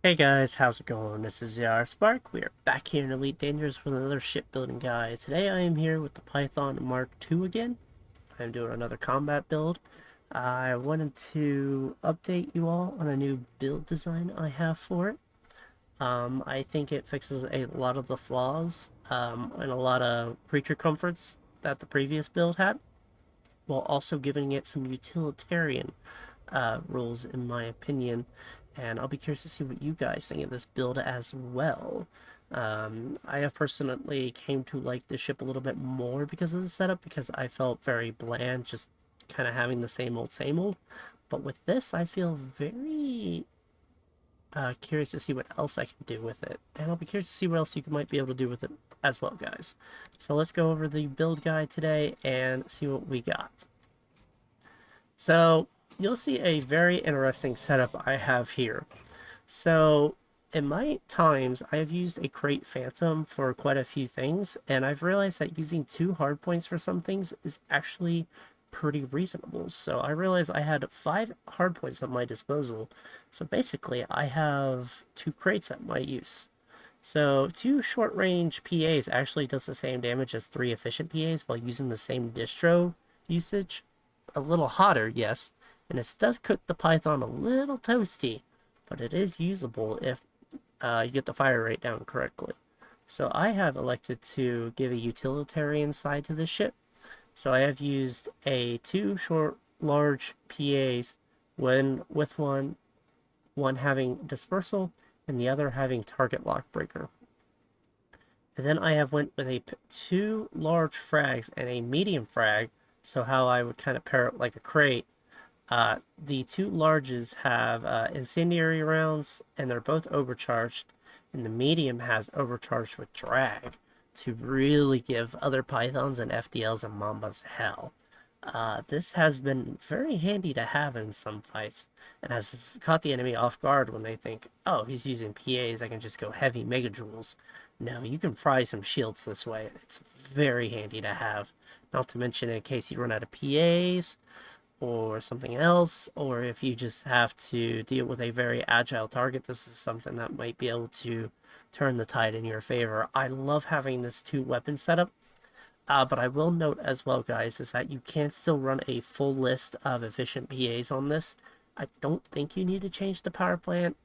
Hey guys, how's it going? This is Spark. We are back here in Elite Dangerous with another shipbuilding guide. Today I am here with the Python Mark II again. I'm doing another combat build. I wanted to update you all on a new build design I have for it. I think it fixes a lot of the flaws and a lot of creature comforts that the previous build had, while also giving it some utilitarian rules, in my opinion. And I'll be curious to see what you guys think of this build as well. I have personally came to like this ship a little bit more because of the setup, because I felt very bland, just kind of having the same old, same old. But with this, I feel very curious to see what else I can do with it. And I'll be curious to see what else you might be able to do with it as well, guys. So let's go over the build guide today and see what we got. So you'll see a very interesting setup I have here. So in my times, I have used a Crate Phantom for quite a few things, and I've realized that using 2 hardpoints for some things is actually pretty reasonable. So I realized I had 5 hardpoints at my disposal. So basically, I have 2 crates at my use. So 2 short-range PAs actually does the same damage as 3 efficient PAs while using the same distro usage. A little hotter, yes, and it does cook the Python a little toasty, but it is usable if you get the fire rate down correctly. So I have elected to give a utilitarian side to this ship. So I have used a 2 short large PAs, with one having dispersal and the other having target lock breaker. And then I have went with 2 large frags and a medium frag. So how I would kind of pair it like a crate. The 2 larges have incendiary rounds, and they're both overcharged, and the medium has overcharged with drag to really give other pythons and FDLs and mambas hell. This has been very handy to have in some fights, and has caught the enemy off guard when they think, oh, he's using PAs, I can just go heavy megadrouls. No, you can fry some shields this way. It's very handy to have. Not to mention in case you run out of PAs, or something else, or if you just have to deal with a very agile target, this is something that might be able to turn the tide in your favor. I love having this 2 weapon setup, but I will note as well, guys, is that you can still run a full list of efficient PAs on this. I don't think you need to change the power plant,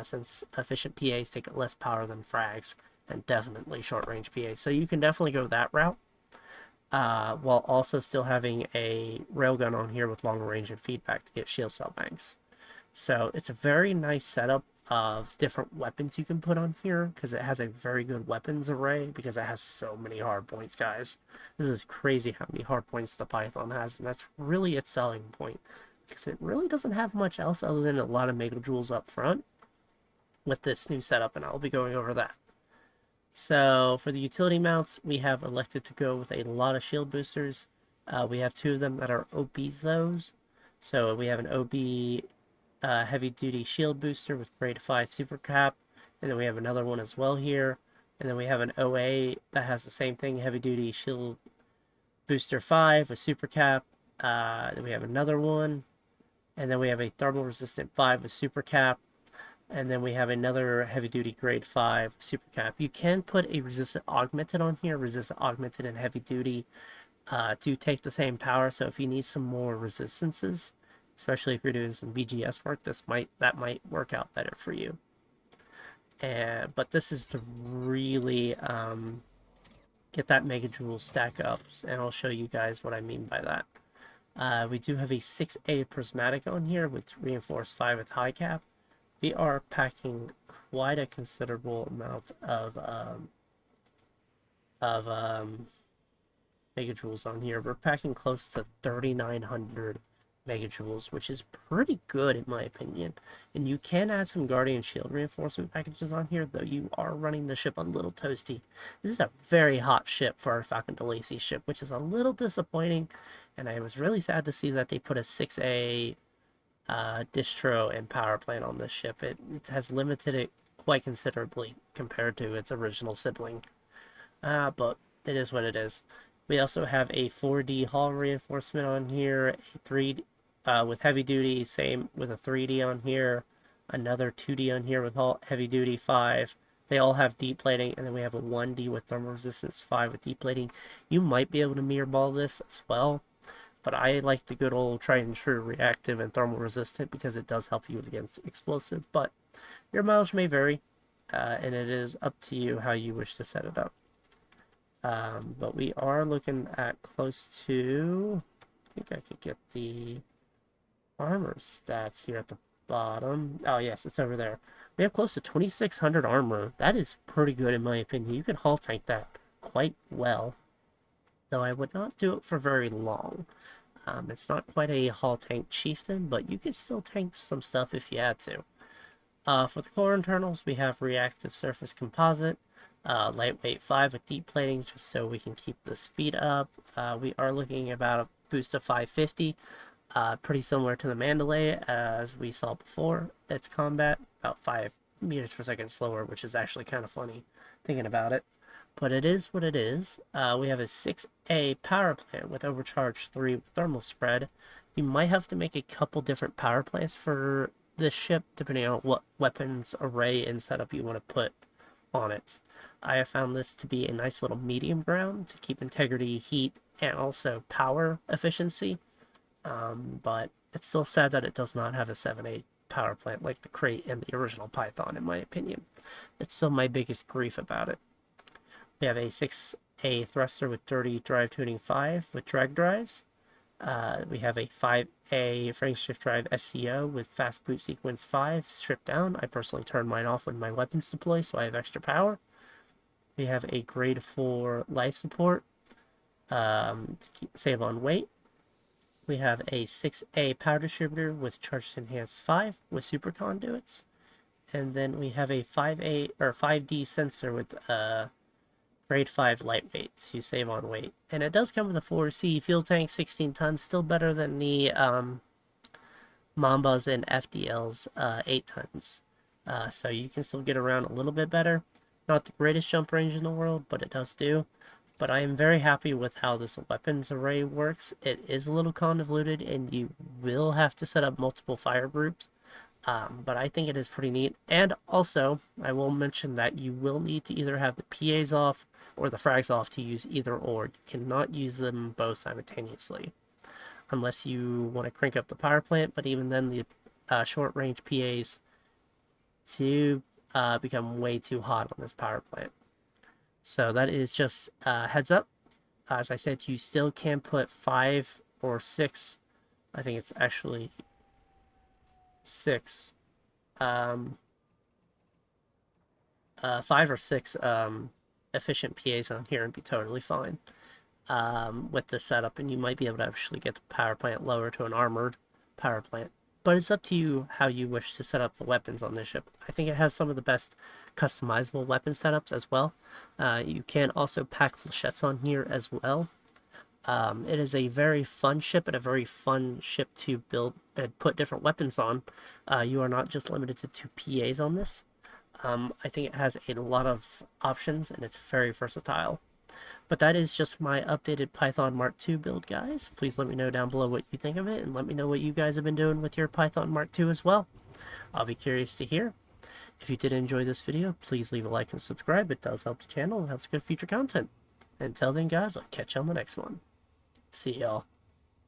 since efficient PAs take less power than frags, and definitely short-range PAs. So you can definitely go that route, while also still having a railgun on here with long range and feedback to get shield cell banks. So it's a very nice setup of different weapons you can put on here, because it has a very good weapons array, because it has so many hard points, guys. This is crazy how many hard points the Python has, and that's really its selling point, because it really doesn't have much else other than a lot of megadrouls up front with this new setup, and I'll be going over that. So for the utility mounts, we have elected to go with a lot of shield boosters. We have 2 of them that are OBs those. So we have an OB heavy duty shield booster with grade 5 super cap, and then we have another one as well here. And then we have an OA that has the same thing, heavy duty shield booster 5 with super cap. Then we have another one, and then we have a thermal resistant 5 with super cap. And then we have another heavy-duty grade 5 super cap. You can put a resistant augmented on here. Resistant augmented and heavy-duty do take the same power. So if you need some more resistances, especially if you're doing some BGS work, that might work out better for you. But this is to really get that megajoule stack up, and I'll show you guys what I mean by that. We do have a 6A prismatic on here with reinforced 5 with high cap. We are packing quite a considerable amount of megajoules on here. We're packing close to 3,900 megajoules, which is pretty good in my opinion. And you can add some Guardian Shield reinforcement packages on here, though you are running the ship a little toasty. This is a very hot ship for our Falcon de Lacy ship, which is a little disappointing. And I was really sad to see that they put a 6A distro and power plant on this ship. It has limited it quite considerably compared to its original sibling, but it is what it is. We also have a 4D hull reinforcement on here, a 3 with heavy duty, same with a 3D on here, another 2D on here with all heavy duty 5. They all have deep plating, and then we have a 1D with thermal resistance 5 with deep plating. You might be able to mirror ball this as well, but I like the good old tried and true reactive and thermal resistant because it does help you against explosive, but your mileage may vary, and it is up to you how you wish to set it up. But we are looking at close to, I think I could get the armor stats here at the bottom. Oh, yes, it's over there. We have close to 2,600 armor. That is pretty good in my opinion. You can hull tank that quite well, though I would not do it for very long. It's not quite a hull tank chieftain, but you could still tank some stuff if you had to. For the core internals, we have reactive surface composite, lightweight 5 with deep plating, just so we can keep the speed up. We are looking at about a boost of 550, pretty similar to the Mandalay as we saw before. Its combat, about 5 meters per second slower, which is actually kind of funny thinking about it. But it is what it is. We have a 6A power plant with overcharge 3 with thermal spread. You might have to make a couple different power plants for this ship, depending on what weapons array and setup you want to put on it. I have found this to be a nice little medium ground to keep integrity, heat, and also power efficiency. But it's still sad that it does not have a 7A power plant like the crate and the original Python, in my opinion. It's still my biggest grief about it. We have a 6A thruster with dirty drive tuning 5 with drag drives. We have a 5A frame shift drive SCO with fast boot sequence 5 stripped down. I personally turn mine off when my weapons deploy, so I have extra power. We have a grade 4 life support to save on weight. We have a 6A power distributor with charged enhanced 5 with super conduits. And then we have a 5A or 5D sensor with grade 5 lightweight to save on weight. And it does come with a 4C fuel tank, 16 tons, still better than the Mambas and FDL's 8 tons. So you can still get around a little bit better. Not the greatest jump range in the world, but it does do. But I am very happy with how this weapons array works. It is a little convoluted, and you will have to set up multiple fire groups. But I think it is pretty neat. And also, I will mention that you will need to either have the PAs off or the frags off to use either or. You cannot use them both simultaneously unless you want to crank up the power plant. But even then, the short-range PAs to become way too hot on this power plant. So that is just heads up. As I said, you still can put 5 or 6. I think it's actually 6. 5 or 6 efficient PAs on here and be totally fine with the setup, and you might be able to actually get the power plant lower to an armored power plant. But it's up to you how you wish to set up the weapons on this ship. I think it has some of the best customizable weapon setups as well. You can also pack flechettes on here as well. It is a very fun ship and a very fun ship to build and put different weapons on. You are not just limited to 2 PAs on this. I think it has a lot of options and it's very versatile. But that is just my updated Python Mark II build, guys. Please let me know down below what you think of it, and let me know what you guys have been doing with your Python Mark II as well. I'll be curious to hear. If you did enjoy this video, please leave a like and subscribe. It does help the channel and helps good future content. Until then, guys, I'll catch you on the next one. See y'all.